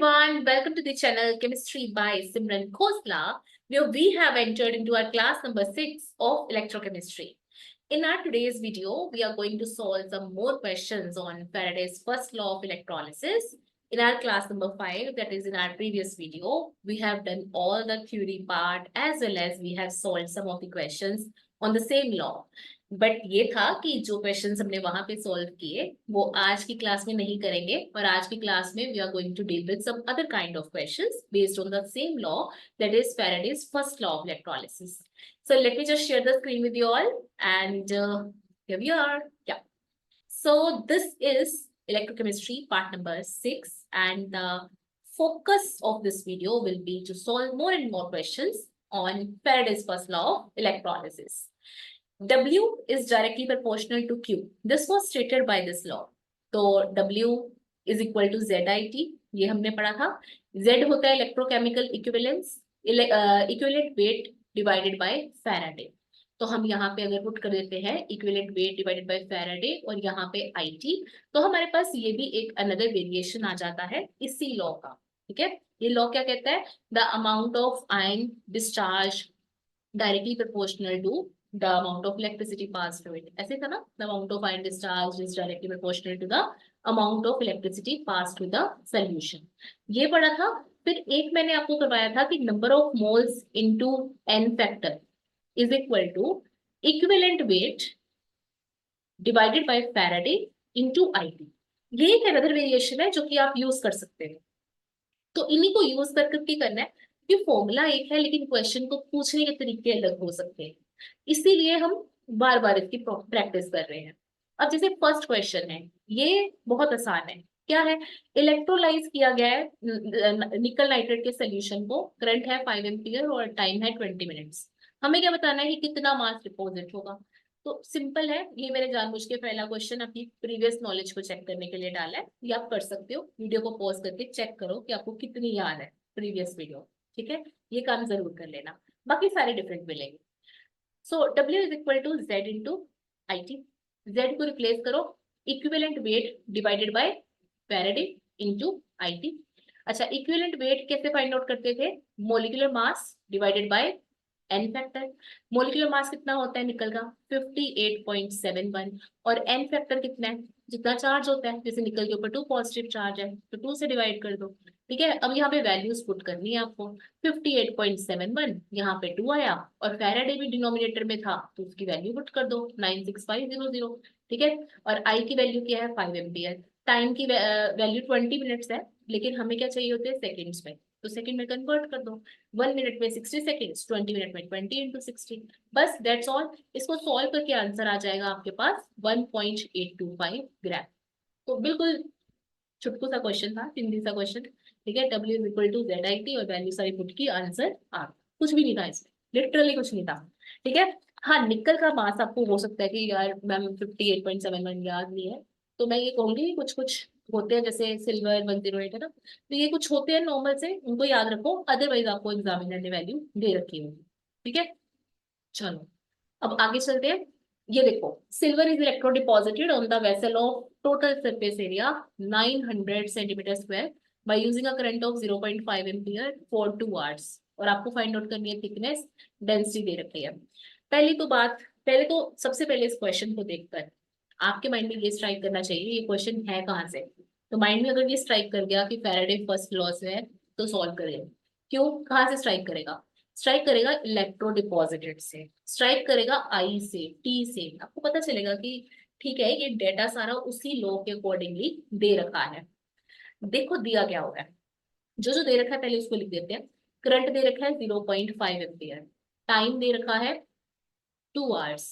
everyone, welcome to the channel Chemistry by Simran Khosla, where we have entered into our class number 6 of electrochemistry. In our today's video, we are going to solve some more questions on Faraday's first law of electrolysis. In our class number 5, that is in our previous video, we have done all the theory part as well as we have solved some of the questions on the same law. But ये था कि जो questions हमने वहां पे solve किए वो आज की क्लास में नहीं करेंगे और आज की क्लास में we are going to deal with some other kind of questions based on the same law that is Faraday's first law of electrolysis. So let me just share the screen with you all and here we are. Yeah. So this is electrochemistry part number 6 and the focus of this video will be to solve more and more questions on Faraday's first law of electrolysis. W is directly proportional to Q. This was stated by this law. तो W is equal to ZIT. ये हमने पढ़ा था. Z होता है electrochemical equivalence, equivalent weight divided by Faraday. तो हम यहाँ पे अगर पुट कर देते हैं equivalent weight divided by Faraday और यहाँ पे IT, तो हमारे पास ये भी एक अनदर वेरिएशन आ जाता है इसी लॉ का. ठीक है, ये लॉ क्या कहता है? The amount of ion discharge directly proportional to the amount of electricity passed through it. ऐसे था ना, the amount of ion discharge is directly proportional to the amount of electricity passed through the solution. ये पढ़ा था. फिर एक मैंने आपको करवाया था कि number of moles into n factor is equal to equivalent weight divided by Faraday into IT. ये एक another variation है जो कि आप यूज कर सकते हैं. तो इन्हीं को यूज करके करना है कि फॉर्मूला एक है लेकिन क्वेश्चन को पूछने के तरीके अलग हो सकते हैं, इसीलिए हम बार बार इसकी प्रैक्टिस कर रहे हैं. अब जैसे फर्स्ट क्वेश्चन है, ये बहुत आसान है. क्या है? इलेक्ट्रोलाइज किया गया है निकल नाइट्रेट के सोल्यूशन को, करंट है 5 एम्पियर और टाइम है 20 मिनट्स. हमें क्या बताना है कि कितना मास डिपॉजिट होगा. तो सिंपल है, ये मैंने जानबूझ के पहला क्वेश्चन अपनी प्रीवियस नॉलेज को चेक करने के लिए डाला है. ये आप कर सकते हो, वीडियो को पॉज करके चेक करो कि आपको कितनी याद है प्रीवियस वीडियो. ठीक है, ये काम जरूर कर लेना, बाकी सारे डिफरेंट मिलेंगे. So W is equal to Z into IT. Z को रिप्लेस करो, equivalent weight divided by Faraday into IT. अच्छा, इक्विवेलेंट वेट कैसे फाइंड आउट करते थे? Molecular mass divided by n factor. Molecular mass कितना होता है निकल का? 58.71 और n फैक्टर कितना है? जितना चार्ज होता है, जैसे निकल के ऊपर 2 पॉजिटिव चार्ज है तो 2 से डिवाइड कर दो. ठीक है, अब यहाँ पे वैल्यूज पुट करनी है आपको. 58.71 यहाँ पे 2 आया और फैराडे भी डिनोमिनेटर में था तो उसकी वैल्यू पुट कर दो 96500. ठीक है, और आई की वैल्यू क्या है? 5 एम्पियर. टाइम की वैल्यू 20 मिनट्स है लेकिन हमें क्या चाहिए होते हैं? सेकेंड्स में, तो सेकंड में कन्वर्ट कर दो. 1 मिनट में 60 सेकेंड्स, 20 मिनट में 20 into 60. बस दैट्स ऑल. इसको सॉल्व करके आंसर आ जाएगा आपके पास 1.825 ग्राम. तो बिल्कुल छुटकू सा क्वेश्चन था, हिंदी सा क्वेश्चन. ठीक है, W is equal to ZIT और वैल्यू सारी पुट की, आंसर आ. कुछ भी नहीं था इसमें, लिटरली कुछ नहीं था. ठीक है, हाँ निकल का मास आपको हो सकता है कि यार मैम 58.71 याद नहीं है, तो मैं ये कहूंगी कुछ कुछ होते हैं जैसे सिल्वर 108 है ना, तो ये कुछ होते हैं नॉर्मल से, उनको याद रखो, अदरवाइज आपको एग्जामिनर ने वैल्यू दे रखी होगी. ठीक है, चलो अब आगे चलते हैं. ये देखो, silver is electro deposited on the vessel of total surface area 900 centimetre square by using a current of 0.5 ampere for 2 hours. और आपको फाइंड आउट करनी है थिकनेस, डेंसिटी दे रखी है. पहले तो सबसे पहले इस क्वेश्चन को देखकर आपके माइंड में ये स्ट्राइक करना चाहिए ये क्वेश्चन है कहाँ से. तो माइंड में अगर ये स्ट्राइक कर गया कि फैराडे फर्स्ट लॉ से है तो सॉल्व करेगा. क्यों, कहाँ से स्ट्राइक करेगा? स्ट्राइक करेगा इलेक्ट्रो डिपॉजिटेड से, स्ट्राइक करेगा आई से, टी से. आपको पता चलेगा कि ठीक है ये डेटा सारा उसी लॉ के अकॉर्डिंगली दे रखा है. देखो दिया क्या हुआ है, जो जो दे रखा है पहले उसको लिख देते हैं. करंट दे रखा है 0.5 एम्पियर, टाइम दे रखा है 2 आवर्स,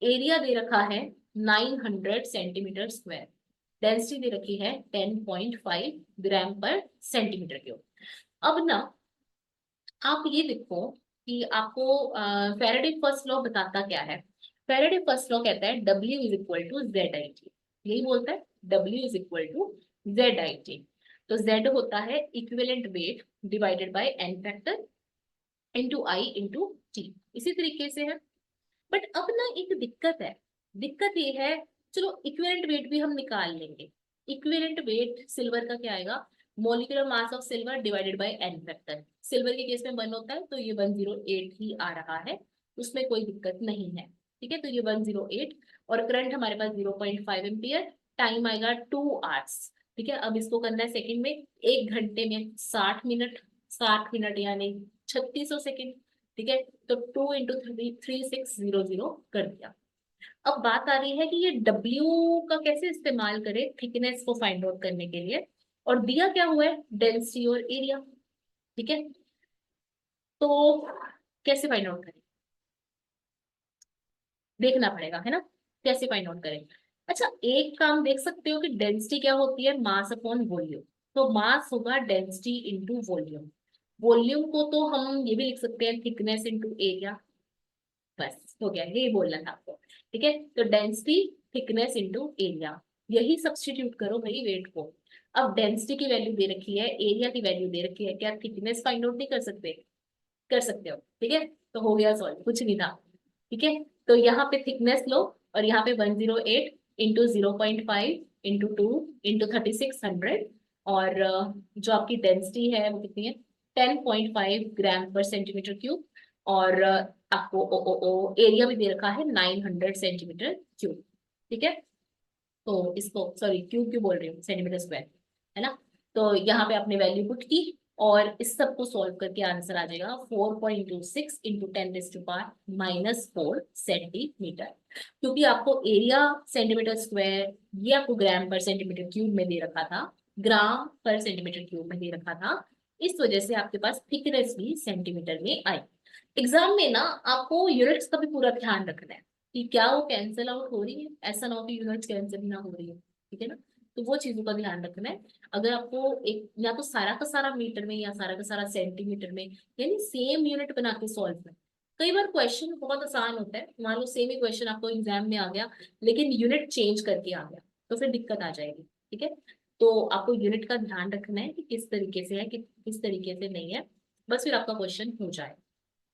एरिया दे रखा है 900 सेंटीमीटर स्क्वायर, डेंसिटी दे रखी है 10.5 ग्राम पर सेंटीमीटर क्यूब. अब ना आप ये देखो कि आपको फैराडे फर्स्ट लॉ बताता क्या है. फैराडे फर्स्ट लॉ कहता है W is equal to ZIT. यही बोलता है W is equal to ZIT. तो Z होता है equivalent weight divided by n factor into I into T. इसी तरीके से है. बट अब ना एक दिक्कत है, दिक्कत ये है, चलो इक्विवेलेंट वेट भी हम निकाल लेंगे. इक्विवेलेंट वेट सिल्वर का क्या आएगा? Molecular mass of silver divided by N factor. Silver के केस में 1 होता है तो ये 108 ही आ रहा है, उसमें कोई दिक्कत नहीं है। ठीक है, तो ये 108 और करंट हमारे पास 0.5 एम्पियर, टाइम आएगा 2 आवर्स। ठीक है, अब इसको करना है सेकंड में, 1 घंटे में 60 मिनट, 60 मिनट यानी 3600 सेकंड। ठीक है, तो 2 इंटू 3600 कर दिया। अब बात आ रही है कि ये W का कैसे इस्तेमाल करें थिकनेस को फाइंड आउट करने के लिए, और दिया क्या हुआ है, डेंसिटी और एरिया। ठीक है, तो कैसे फाइंड आउट करें, देखना पड़ेगा है ना, कैसे फाइंड आउट करें। अच्छा, एक काम देख सकते हो कि डेंसिटी क्या होती है, मास अपॉन वॉल्यूम। तो मास होगा डेंसिटी इंटू वॉल्यूम। वॉल्यूम को तो हम ये भी लिख सकते हैं थिकनेस इंटू एरिया। बस हो गया, यही बोलना था आपको। ठीक है, तो डेंसिटी थिकनेस इंटू एरिया, यही सब्स्टिट्यूट करो भाई वेट को। अब डेंसिटी की वैल्यू दे रखी है, एरिया की वैल्यू दे रखी है, क्या थिकनेस फाइंड आउट नहीं कर सकते, कर सकते हो। ठीक है, तो हो गया सॉल्व, कुछ नहीं था। ठीक है, तो यहाँ पे थिकनेस लो और यहाँ पे 108 इंटू 0.5 इंटू 2 इंटू 3600, और जो आपकी डेंसिटी है वो कितनी है, 10.5 ग्राम पर सेंटीमीटर क्यूब। और आपको ओ एरिया भी दे रखा है 900 सेंटीमीटर क्यूब। ठीक है, तो इसको सॉरी क्यूब क्यों बोल रही हूँ, सेंटीमीटर स्क्वायर है ना। तो यहाँ पे आपने वैल्यू पुट की और इस सब को सॉल्व करके आंसर आ जाएगा 4.26 इंटू 10⁻⁻⁴ सेंटीमीटर। क्योंकि आपको एरिया सेंटीमीटर स्क्वायर, ये आपको ग्राम पर सेंटीमीटर क्यूब में दे रखा था, ग्राम पर सेंटीमीटर क्यूब में दे रखा था, इस वजह से आपके पास थिकनेस भी सेंटीमीटर में आई। एग्जाम में ना आपको यूनिट्स का भी पूरा ध्यान रखना है कि क्या वो कैंसिल आउट हो रही है, ऐसा ना हो कि यूनिट्स कैंसिल ना हो रही है। ठीक है ना, तो वो चीजों का ध्यान रखना है। अगर आपको एक या तो सारा का सारा मीटर में या सारा का सारा सेंटीमीटर में, यानी सेम यूनिट बना के सॉल्व में। कई बार क्वेश्चन बहुत आसान होता है, मान लो सेम ही क्वेश्चन आपको एग्जाम में आ गया लेकिन यूनिट चेंज करके आ गया, तो फिर दिक्कत आ जाएगी। ठीक है, तो आपको यूनिट का ध्यान रखना है कि किस तरीके से है कि किस तरीके से नहीं है, बस फिर आपका क्वेश्चन हो जाए।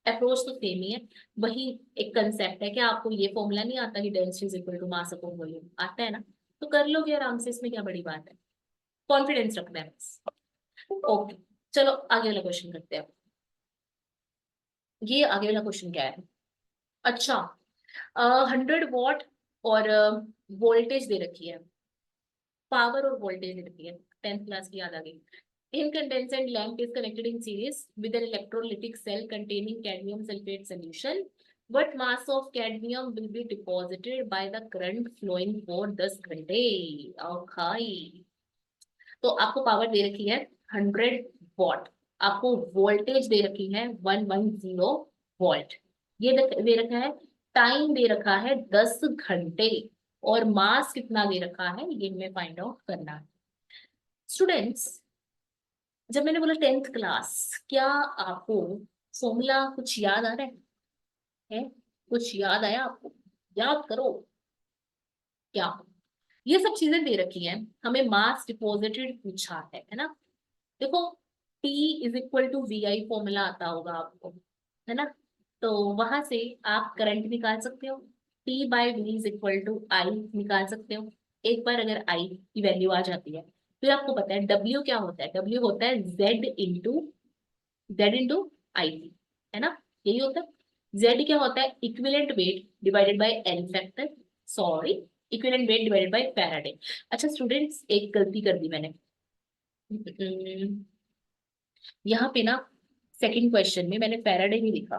अप्रोच तो सेम ही है, वही एक कंसेप्ट है कि आपको ये फॉर्मूला नहीं आता कि density is equal to mass upon volume, आता है ना, तो कर लोगे आराम से, इसमें क्या बड़ी बात है, कॉन्फिडेंस रखना है बस। ओके, चलो आगे वाला क्वेश्चन करते हैं। ये आगे वाला क्वेश्चन क्या है, अच्छा 100 वॉट और वोल्टेज दे रखी है, पावर और वोल्टेज दे रखी है, 10th क्लास की याद आ गई। Incandescent lamp is connected in series with an electrolytic cell containing cadmium sulfate solution. What mass of cadmium will be deposited by the current flowing for 10 घंटे? Okay. तो आपको power दे रखी है 100 वॉट, आपको voltage दे रखी है 110 वोल्ट, ये दे रखा है, टाइम दे रखा है 10 घंटे, और मास कितना दे रखा है ये हमें फाइंड आउट करना है। स्टूडेंट्स, जब मैंने बोला 10th क्लास, क्या आपको फॉर्मूला कुछ याद आ रहा है? कुछ याद आया आपको? याद करो क्या, ये सब चीजें दे रखी हैं, हमें मास डिपॉजिटेड पूछा है ना। देखो, P is equal to V I formula आता होगा आपको, है ना, तो वहां से आप करंट निकाल सकते हो, P by V is equal to I निकाल सकते हो। एक बार अगर आई की वैल्यू आ जाती है, फिर आपको पता है W क्या होता है, W होता है Z इंटू आई, है ना, यही होता है। Z क्या होता है, equivalent weight divided by N factor, sorry, equivalent weight divided by Faraday. अच्छा स्टूडेंट्स, एक गलती कर दी मैंने, यहाँ पे ना सेकंड क्वेश्चन में मैंने फैराडे नहीं लिखा,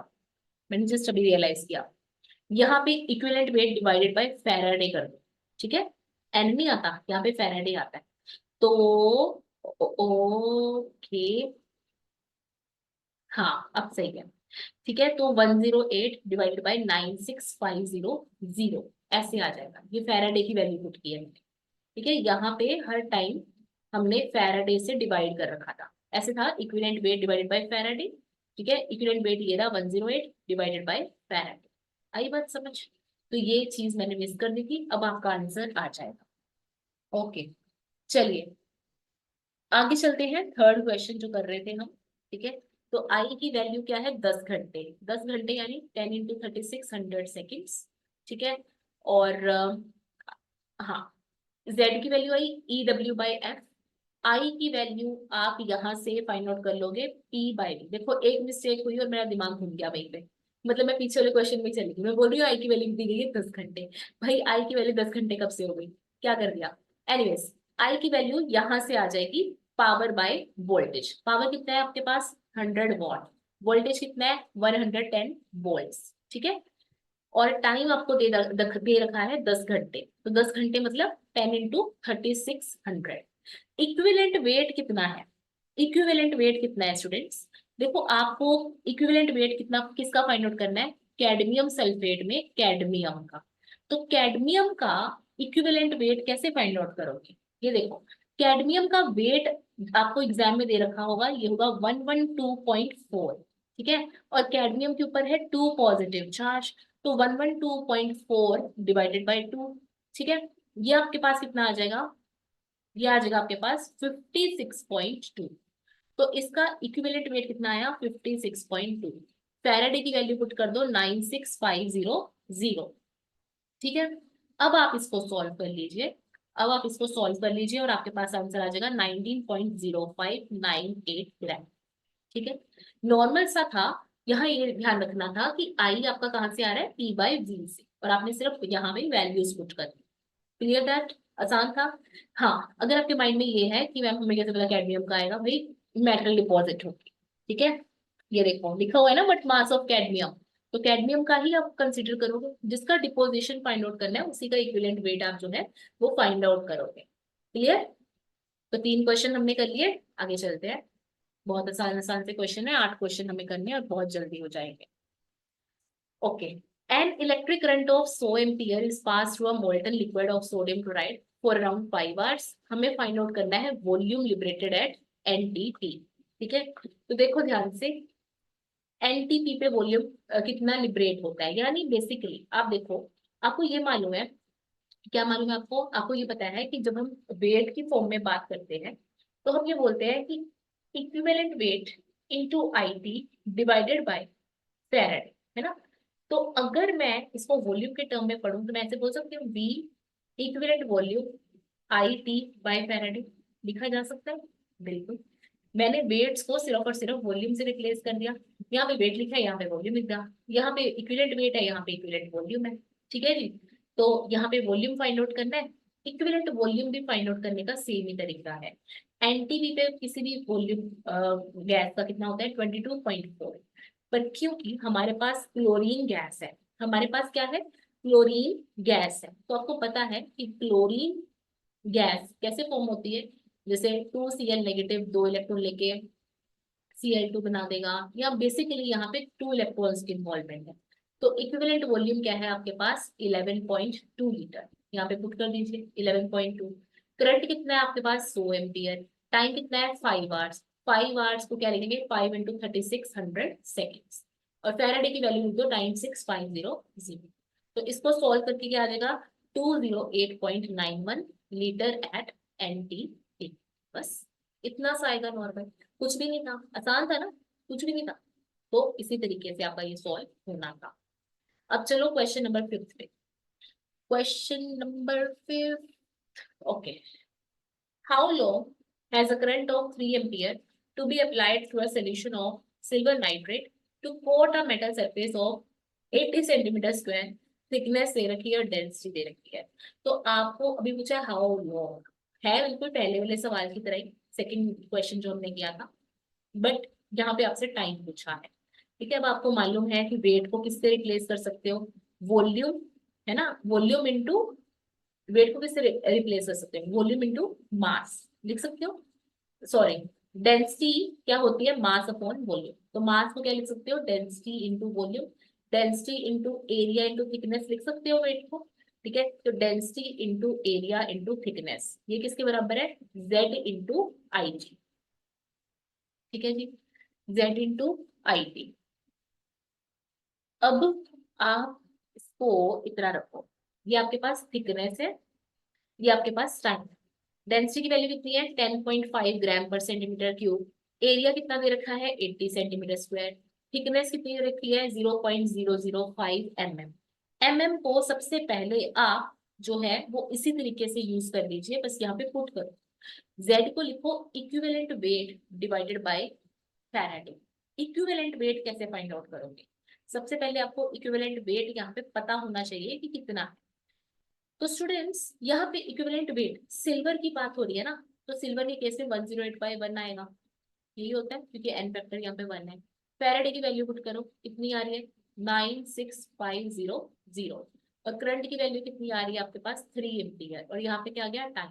मैंने जस्ट अभी रियलाइज किया। यहाँ पे equivalent weight divided by Faraday कर दो। ठीक है, एन नहीं आता, यहाँ पे फैराडे आता है। तो ओके, हाँ अब सही है। ठीक है, तो 108 डिवाइडेड बाय 96500 ऐसे आ जाएगा, ये फैराडे की वैल्यू पुट की है मैंने। ठीक है, यहाँ पे हर टाइम हमने फैराडे से डिवाइड कर रखा था, ऐसे था equivalent weight divided by Faraday. ठीक है, इक्विवेलेंट वेट ये रहा 108 डिवाइडेड बाय फैराडे। आई बात समझ, तो ये चीज मैंने मिस कर दी थी, अब आपका आंसर आ जाएगा। ओके, चलिए आगे चलते हैं, थर्ड क्वेश्चन जो कर रहे थे हम। ठीक है, तो आई की वैल्यू क्या है, 10 घंटे, 10 घंटे यानी 10 इंटू 3600 सेकेंड्स। ठीक है, और हाँ, जेड की value I E W by F, I की वैल्यू आप यहाँ से फाइंड आउट कर लोगे P/V। देखो एक मिस्टेक हुई और मेरा दिमाग घूम गया वहीं पे, मतलब मैं पीछे वाले क्वेश्चन में चली गई। मैं बोल रही हूँ आई की वैल्यू दी गई है 10 घंटे, भाई आई की वैल्यू 10 घंटे कब से हो गई, क्या कर दिया। एनीवेज आई की वैल्यू यहाँ से आ जाएगी पावर बाय वोल्टेज। पावर कितना है आपके पास 100 वॉट, वोल्टेज कितना है 110 वोल्ट्स, ठीक है। और टाइम आपको दे रखा है 10 घंटे, तो 10 घंटे मतलब 10 × 3600। इक्विवेलेंट वेट कितना है, इक्विवेलेंट वेट कितना है स्टूडेंट्स, देखो आपको इक्विवेलेंट वेट कितना किसका फाइंड आउट करना है, कैडमियम सल्फेट में कैडमियम का। तो कैडमियम का इक्विवेलेंट वेट कैसे फाइंड आउट करोगे, ये देखो कैडमियम का वेट आपको एग्जाम में दे रखा होगा, ये होगा 112.4, ठीक है। और कैडमियम के ऊपर है 2 पॉजिटिव चार्ज, तो 112.4 डिवाइडेड बाई 2, ठीक है। ये आपके पास कितना आ जाएगा, ये आ जाएगा आपके पास 56.2। तो इसका इक्विवेलेंट वेट कितना आया 56.2। फैराडे की वैल्यू पुट कर दो 96500, ठीक है। अब आप इसको सॉल्व कर लीजिए, अब आप इसको सॉल्व कर लीजिए और आपके पास आंसर आ जाएगा 19.0598 ग्राम, ठीक है। नॉर्मल सा था, यहाँ ये ध्यान रखना था कि आई आपका कहाँ से आ रहा है P/V से, और आपने सिर्फ यहाँ पे वैल्यूज पुट कर दी। क्लियर दैट, आसान था। हाँ अगर आपके माइंड में ये है कि मैम हमें कैसे पता कैडमियम का आएगा, भाई मेटल डिपॉजिट होगी, ठीक है। ये देखो लिखा हुआ है ना बट मास ऑफ कैडमियम, तो कैडमियम का ही आप कंसीडर करोगे, जिसका डिपोजिशन फाइंड आउट करना है उसी का इक्विवेलेंट वेट आप जो है वो फाइंड आउट करोगे। क्लियर, तो 3 क्वेश्चन हमने कर लिए, आगे चलते हैं। बहुत आसान आसान से क्वेश्चन है, 8 क्वेश्चन हमें करने हैं और बहुत जल्दी हो जाएंगे। Okay, an electric current of 100 ampere is pass through a molten liquid of sodium chloride for around 5 hours. हमें फाइंड आउट करना है वॉल्यूम लिबरेटेड एट NTP, ठीक है। तो देखो ध्यान से, NTP पे वॉल्यूम कितना लिबरेट होता है, यानी बेसिकली आप देखो, आपको ये मालूम है, क्या मालूम है आपको, आपको ये पता है कि जब हम वेट की फॉर्म में बात करते हैं तो हम ये बोलते हैं कि equivalent weight into IT divided by Faraday, है ना। तो अगर मैं इसको वॉल्यूम के टर्म में पढ़ूं तो मैं ऐसे बोल सकती हूँ V equivalent volume IT by Faraday, लिखा जा सकता है। बिल्कुल, मैंने वेट्स को सिर्फ और सिर्फ वॉल्यूम से रिप्लेस कर दिया, यहाँ पे वेट लिखा है यहाँ पे वॉल्यूम लिख दिया, यहाँ पे इक्विवेलेंट वेट है यहाँ पे इक्विवेलेंट वॉल्यूम है, ठीक है जी। तो यहाँ पे वॉल्यूम फाइंड आउट करना है, इक्विवेलेंट वॉल्यूम भी फाइंड आउट करने का सेम ही तरीका है। NTP पे किसी भी वॉल्यूम गैस का कितना होता है 22.4, पर क्योंकि हमारे पास क्लोरीन गैस है, हमारे पास क्या है क्लोरीन गैस है, तो आपको पता है कि क्लोरीन गैस कैसे फॉर्म होती है, जैसे 2Cl नेगेटिव 2 इलेक्ट्रॉन लेके Cl2 बना देगा, या बेसिकली यहाँ पे 2 इलेक्ट्रॉन्स की इन्वॉल्वमेंट है। तो इक्विवेलेंट वॉल्यूम क्या है आपके पास 11.2 लीटर, यहाँ पे पुट कर दीजिए 11.2। करंट कितना है आपके पास 100 एम्पियर, टाइम कितना है 5 आवर्स, 5 आवर्स को क्या लिखेंगे 5 × 3600 सेकेंड्स, और फैराडे की वैल्यू लिख दो 96500। तो इसको सॉल्व करके क्या आ जाएगा 208.91 लीटर एट NTP। बस इतना सा आएगा नॉर्मल, कुछ भी नहीं था, आसान था ना, कुछ भी नहीं था। तो इसी तरीके से आपका ये सॉल्व होना था। अब चलो क्वेश्चन नंबर 5 पे, question number 5। Okay, how long has a current of 3 ampere to be applied through a solution of silver nitrate to coat a metal surface of 80 centimetre square, thickness दे रखी है और density दे रखी है। तो आपको अभी पूछा हाउ लॉन्ग, है बिल्कुल पहले वाले सवाल की तरह ही, सेकंड क्वेश्चन जो हमने किया था, बट यहाँ पे आपसे टाइम पूछा है, ठीक है। अब आपको मालूम है कि वेट को किससे रिप्लेस कर सकते हो, वॉल्यूम, है ना, वॉल्यूम इनटू वेट को किससे रिप्लेस कर सकते हो, वॉल्यूम इनटू मास लिख सकते हो, सॉरी डेंसिटी क्या होती है मास अपॉन वॉल्यूम, तो मास को क्या लिख सकते हो density into volume, density into area into thickness लिख सकते हो वेट को, ठीक है। तो density into area into thickness ये किसके बराबर है Z इंटू IG, ठीक है जी, Z इंटू IT। अब आप इसको इतना रखो, ये आपके पास थिकनेस है, ये आपके पास टाइम। डेंसिटी की वैल्यू कितनी है 10.5 ग्राम पर सेंटीमीटर क्यूब, एरिया कितना दे रखा है 80 सेंटीमीटर स्क्वायर, थिकनेस कितनी दे रखी है 0.005 mm। mm को सबसे पहले आप जो है वो इसी तरीके से यूज कर लीजिए, बस यहाँ पे पुट करो, Z को लिखो equivalent weight divided by Faraday. Equivalent weight कैसे फाइंड आउट करोगे? सबसे पहले आपको इक्विवेलेंट वेट यहाँ पे पता होना चाहिए कि कितना है। तो स्टूडेंट्स यहाँ पे इक्विवेलेंट वेट सिल्वर की बात हो रही है ना, तो सिल्वर के केस में 108/1 आएगा, यही होता है क्योंकि एन फैक्टर यहाँ पे 1 है। फैराडे की वैल्यू पुट करो, कितनी आ रही है 96500, और करंट की वैल्यू कितनी आ रही है आपके पास 3 एम्पियर, और यहाँ पे क्या आ गया टाइम।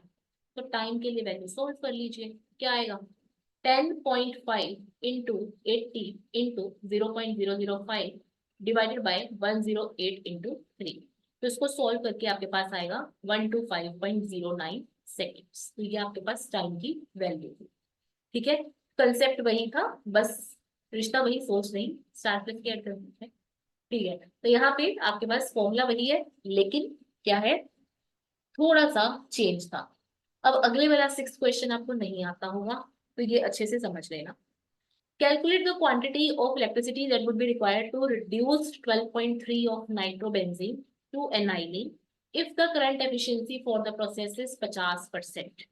तो टाइम के लिए वैल्यू सोल्व कर लीजिए, क्या आएगा 10.5 into 80 into 0.005 divided by 108 into 3। तो इसको सोल्व करके आपके पास आएगा 125.09 सेकेंड्स। तो ये आपके पास टाइम की वैल्यू थी। ठीक है, कंसेप्ट वही था, बस रिश्ता वही, सोच नहीं, स्टार प्लस की ऐड कर सकते हैं। ठीक है, तो यहाँ पे आपके पास फॉर्मूला वही है, लेकिन क्या है, थोड़ा सा चेंज था। अब अगले वाला 6 क्वेश्चन आपको नहीं आता होगा, तो ये अच्छे से समझ लेना। Calculate the quantity of electricity that would be required to reduce 12.3 of nitrobenzene to aniline if the current efficiency for the process is 50%.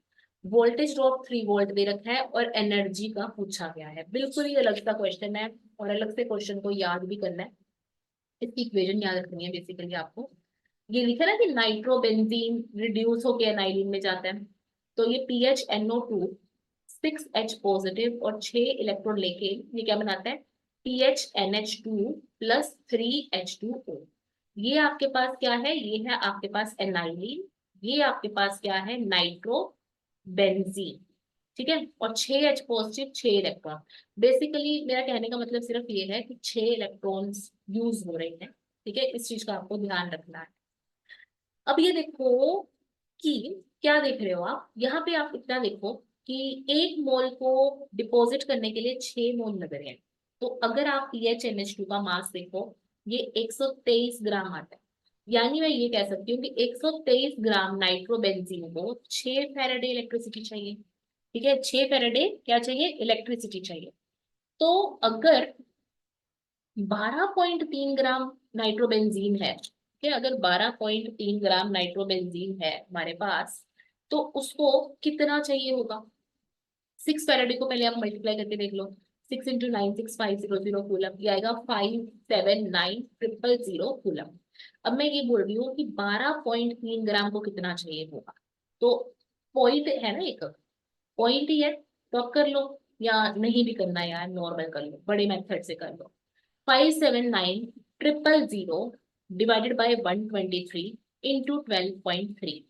Voltage drop 3 volt दे रखा है और एनर्जी का पूछा गया है। बिल्कुल ही अलग सा क्वेश्चन है और अलग से क्वेश्चन को याद भी करना है, इसकी इक्वेशन याद रखनी है बेसिकली आपको। ये लिखा है ना कि नाइट्रोबेंजीन रिड्यूस होके एनाइलिन में जाता है, तो ये PHNO2 6H पॉजिटिव और 6 इलेक्ट्रॉन लेके ये क्या बनाता है PHNH2 प्लस 3H2O। ये आपके पास क्या है, ये है आपके पास एनाइलिन, ये आपके पास क्या है नाइट्रोबेंजीन। ठीक है, और 6H पॉजिटिव 6 इलेक्ट्रॉन। बेसिकली मेरा कहने का मतलब सिर्फ ये है कि 6 इलेक्ट्रॉन्स यूज हो रहे हैं। ठीक है, इस चीज का आपको ध्यान रखना है। अब ये देखो कि क्या देख रहे हो आप यहाँ पे, आप इतना देखो कि 1 मोल को डिपॉजिट करने के लिए 6 मोल लग रहे हैं। तो अगर आप PHNH2 का मास देखो, ये 123 ग्राम आता है, यानी मैं ये कह सकती हूँ कि 123 ग्राम नाइट्रोबेंजीन को 6 फैराडे इलेक्ट्रिसिटी चाहिए। ठीक है, 6 फैराडे क्या चाहिए, इलेक्ट्रिसिटी चाहिए। तो अगर 12.3 ग्राम नाइट्रोबेंजीन है, कि अगर 12.3 ग्राम नाइट्रोबेंजीन है हमारे पास, तो उसको कितना चाहिए होगा। 6 फैराडे को पहले आप मल्टीप्लाई करके देख लो, 6 × 9 6 500 कूलम, ये आएगा 579,000 कूलम। अब मैं ये बोल रही हूँ कि 12.3 ग्राम को कितना चाहिए होगा, तो पॉइंट है ना, एक पॉइंट ही है, तो आप कर लो, या नहीं भी करना यार नॉर्मल कर लो, बड़े मेथड से कर लो। 579,000 डिवाइडेड बाय 123 इंटू 12.3,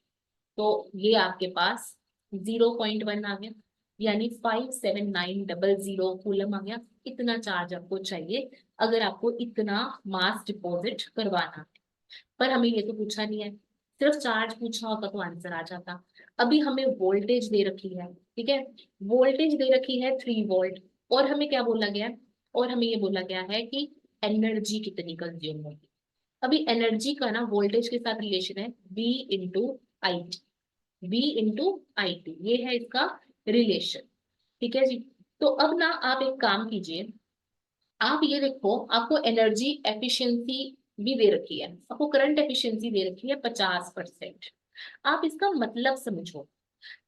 तो ये आपके पास 0.1 आ गया, यानी 579,000 कूलम आ गया। इतना चार्ज आपको चाहिए अगर आपको इतना मास डिपॉजिट करवाना है। पर हमें ये तो पूछा नहीं है, सिर्फ चार्ज पूछा होता तो आंसर आ जाता। अभी हमें वोल्टेज दे रखी है, ठीक है, वोल्टेज दे रखी है 3 वोल्ट, और हमें क्या बोला गया है, और हमें ये बोला गया है कि एनर्जी कितनी कंज्यूम होगी। अभी एनर्जी का ना वोल्टेज के साथ रिलेशन है V/IT, V/IT, ये है इसका रिलेशन। ठीक है जी, तो अब ना आप एक काम कीजिए, आप ये देखो आपको एनर्जी एफिशिएंसी भी दे रखी है, आपको करंट एफिशिएंसी दे रखी है 50%। आप इसका मतलब समझो,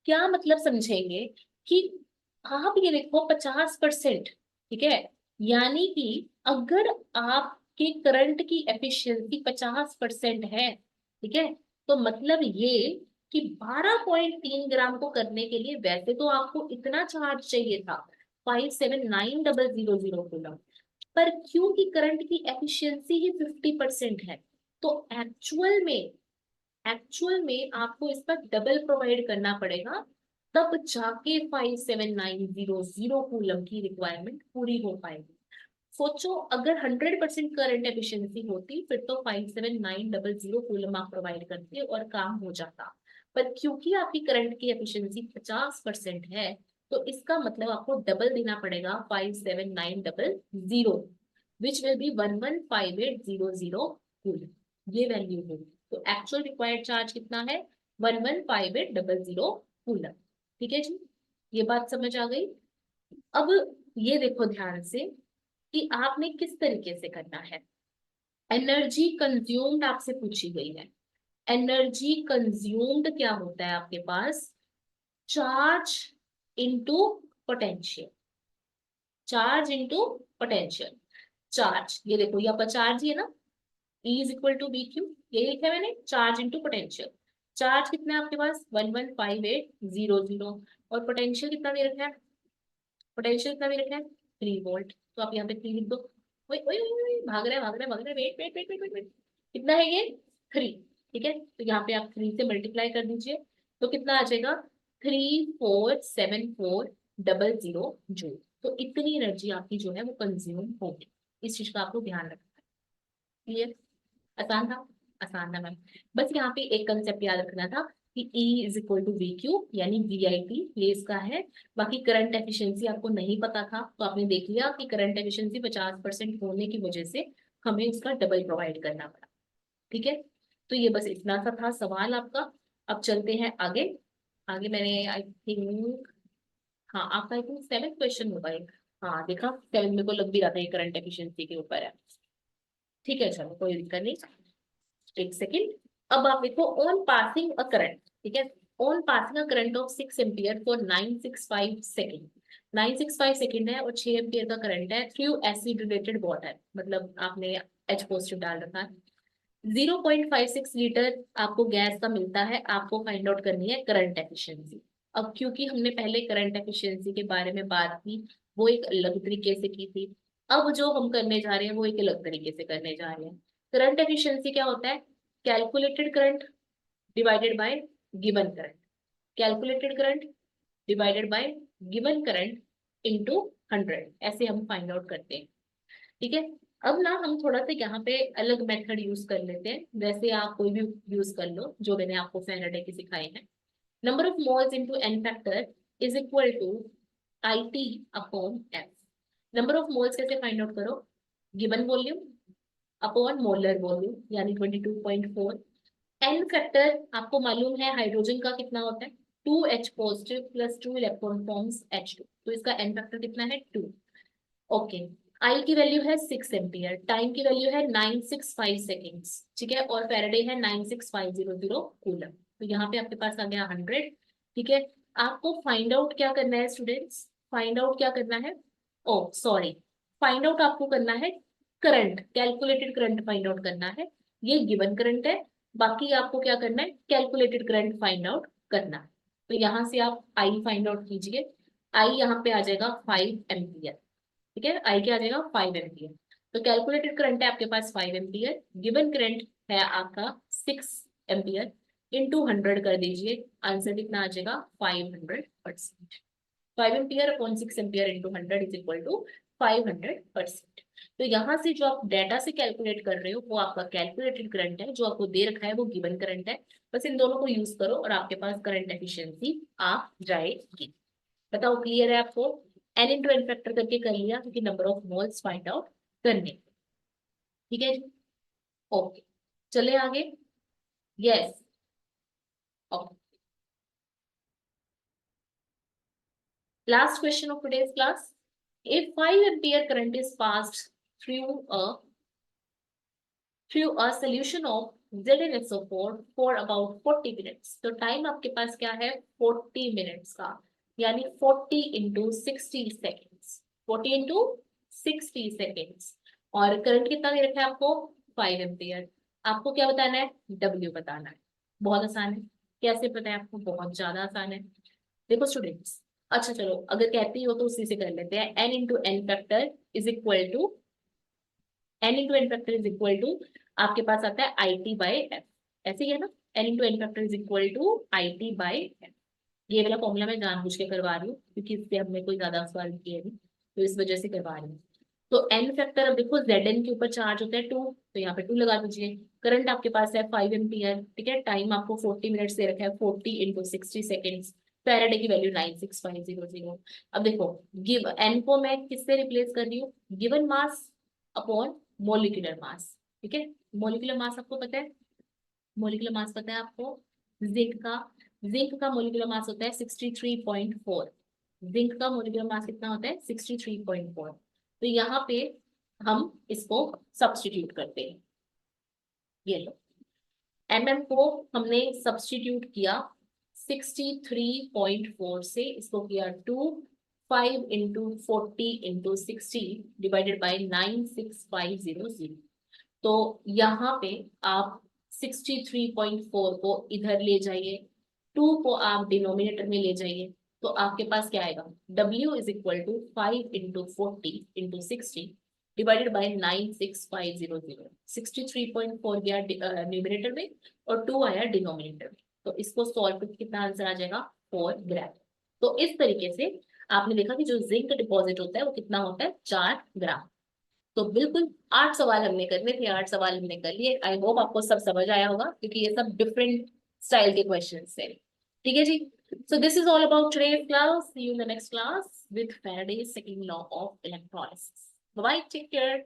क्या मतलब समझेंगे कि आप ये देखो 50%, ठीक है, यानी कि अगर आपके करंट की एफिशिएंसी 50% है, ठीक है, तो मतलब ये कि 12.3 ग्राम को करने के लिए वैसे तो आपको इतना चार्ज चाहिए था 579,000 कूलम, पर क्योंकि करंट की एफिशिएंसी ही 50% है, तो एक्चुअल में आपको इसका डबल प्रोवाइड करना पड़ेगा, तब जाके 579,000 कूलम की रिक्वायरमेंट पूरी हो पाएगी। सोचो अगर 100% करंट एफिशिएंसी होती फिर तो 579,000 कूलम आप प्रोवाइड करते और काम हो जाता, पर क्योंकि आपकी करंट की एफिशिएंसी 50% है, तो इसका मतलब आपको डबल देना पड़ेगा 579,000, विच विल बी 115800 कूलम, ये वैल्यू होगी। तो एक्चुअल रिक्वायर्ड चार्ज कितना है 115800 कूलम। ठीक है जी, ये बात समझ आ गई। अब ये देखो ध्यान से कि आपने किस तरीके से करना है। एनर्जी कंज्यूम्ड आपसे पूछी गई है, एनर्जी कंज्यूम्ड क्या होता है आपके पास, charge into potential, charge into potential. Charge ये देखो, यहाँ पर चार्ज ही है ना, E is equal to B Q, यही लिखा है मैंने, चार्ज इंटू पोटेंशियल। चार्ज कितना है आपके पास 115800, और पोटेंशियल कितना दे रखा है, पोटेंशियल कितना दे रखा है 3 वोल्ट। तो आप यहाँ पे 3 लिख दो। ओए ओए ओए ओए, भाग रहा है भाग रहा है भाग रहा है, weight weight weight weight weight weight, कितना है ये 3। ठीक है, तो यहाँ पे आप 3 से मल्टीप्लाई कर दीजिए, तो कितना आ जाएगा 347400 जूल। तो इतनी एनर्जी आपकी जो है वो कंज्यूम होगी। इस चीज का आपको ध्यान रखना है। क्लियर? आसान था, आसान था मैम। बस यहाँ पे एक कंसेप्ट याद रखना था कि E is equal to V Q, यानी VIT ये इसका है। बाकी करंट एफिशिएंसी आपको नहीं पता था, तो आपने देख लिया कि करंट एफिशिएंसी 50% होने की वजह से हमें इसका डबल प्रोवाइड करना पड़ा। ठीक है, तो ये बस इतना सा था सवाल आपका। अब चलते हैं आगे। आगे मैंने आई थिंक, हाँ आपका आई थिंक 7th क्वेश्चन होगा ये। हाँ देखा, 7 मेरे को लग भी रहा था ये करंट एफिशिएंसी के ऊपर है। ठीक है चलो, कोई दिक्कत नहीं। एक सेकेंड। अब आप देखो, ऑन पासिंग अ करंट, ठीक है, on passing a current of 6 ampere for 965 second, 965 second है और 6 एम्पियर का करंट है थ्रू एसिड रिलेटेड वाटर, मतलब आपने H पॉजिटिव डाल रखा है। 0.56 लीटर आपको गैस का मिलता है, आपको फाइंड आउट करनी है करंट एफिशिएंसी। अब क्योंकि हमने पहले करंट एफिशिएंसी के बारे में बात की, वो एक अलग तरीके से की थी, अब जो हम करने जा रहे हैं वो एक अलग तरीके से करने जा रहे हैं। करंट एफिशिएंसी क्या होता है, calculated current divided by given current, calculated current divided by given current into 100, ऐसे हम फाइंड आउट करते हैं। ठीक है, अब ना हम थोड़ा सा यहाँ पे अलग मेथड यूज कर लेते हैं, वैसे आप कोई भी यूज कर लो जो मैंने आपको फैराडे के सिखाए हैं। Number of moles into n factor is equal to IT upon F। Number of moles कैसे फाइंड आउट करो, given volume upon molar volume, यानी 22.4। एन फैक्टर आपको मालूम है हाइड्रोजन का कितना होता है, 2H positive plus 2 electron forms H2, तो इसका एन फैक्टर कितना है 2। ओके, आई की वैल्यू है 6 एम्पियर, टाइम की वैल्यू है 965 सेकेंड्स, ठीक है, और फैराडे है 96500 कूलम। तो यहाँ पे आपके पास आ गया 100। ठीक है, आपको फाइंड आउट क्या करना है स्टूडेंट्स, फाइंड आउट क्या करना है, ओ सॉरी, फाइंड आउट आपको करना है current, calculated current find out करना है। ये गिवन करंट है, बाकी आपको क्या करना है, कैलकुलेटेड करंट फाइंड आउट करना है। तो यहाँ से आप आई फाइंड आउट कीजिए, आई यहाँ पे आ जाएगा 5 एम्पियर। ठीक है, आई क्या आ जाएगा 5 एम्पियर। तो कैलकुलेटेड करंट है आपके पास 5 एम्पियर, गिवन करंट है आपका 6 एम्पियर, इंटू 100 कर दीजिए, आंसर कितना आ जाएगा 500%। 5 ampere upon 6 ampere into 100 is equal to 500%। तो यहाँ से जो आप डाटा से कैलकुलेट कर रहे हो वो आपका कैलकुलेटेड करंट है, जो आपको दे रखा है वो गिवन करंट है। बस इन दोनों को यूज करो और आपके पास करंट एफिशिएंसी आ जाएगी। बताओ क्लियर है आपको? एन इंटू एन फैक्टर करके कर लिया, क्योंकि number of moles find out करने। ठीक है जी, ओके, चले आगे। Yes, okay, last question of today's class. If 5 ampere current is passed through a solution of ZnSO4 for about 40 minutes, तो टाइम आपके पास क्या है 40 मिनट्स का, यानी 40 इंटू 60 सेकेंड्स, 40 इंटू 60 सेकेंड्स। और करंट कितना दे रखा है आपको 5 एम्पियर। आपको क्या बताना है, W बताना है। बहुत आसान है, कैसे पता है आपको, बहुत ज्यादा आसान है। देखो स्टूडेंट्स, अच्छा चलो अगर कहती हो तो उसी से कर लेते हैं। N into n factor is equal to, n into n factor is equal to, आपके पास आता है IT बाई एफ, ऐसे ही है ना। N into n factor is equal to IT by F. ये वाला फॉर्मूला मैं जानबूझ के करवा रही हूँ क्योंकि इससे हमने कोई ज्यादा सवाल किए नहीं, तो इस वजह से करवा रही हूँ। तो एन फैक्टर, अब देखो Zn के ऊपर चार्ज होता है 2, तो यहाँ पे 2 लगा दीजिए। करंट आपके पास है 5 एम्पियर, ठीक है, टाइम आपको 40 मिनट्स दे रखा है, 40 इंटू 60 सेकेंड्स, फैराडे की वैल्यू 96500। अब देखो, गिव एन को मैं किससे रिप्लेस कर रही हूँ, given mass upon molecular mass. ठीक है, मोलिकुलर मास आपको पता है, मोलिकुलर मास पता है आपको, जिंक का, जिंक का मोलिकुलर मास होता है 63.4। जिंक का मोलिकुलर मास कितना होता है 63.4। तो यहाँ पे हम इसको सब्स्टिट्यूट करते हैं, ये लो, mm को हमने सब्स्टिट्यूट किया 63.4 से इसको किया 2, 5 into 40 into 60 डिवाइडेड बाय 96500। तो यहाँ पे आप 63.4 को इधर ले जाइए, 2 को आप डिनोमिनेटर में ले जाइए, तो आपके पास क्या आएगा, W is equal to 5 into 40 into 60 divided by 96500। 63.4 गया न्यूमिनेटर में और 2 आया डिनोमिनेटर में, तो इसको सॉल्व करके कितना आंसर आ जाएगा, 4 ग्राम। तो इस तरीके से आपने देखा कि जो जिंक डिपॉजिट होता है वो कितना होता है, 4 ग्राम। तो बिल्कुल 8 सवाल हमने करने थे, 8 सवाल हमने कर लिए। आई होप आपको सब समझ आया होगा, क्योंकि ये सब डिफरेंट स्टाइल के क्वेश्चन है। ठीक है जी। So this is all about today's class. See you in the next class with Faraday's second law of electrolysis. Bye bye. Take care.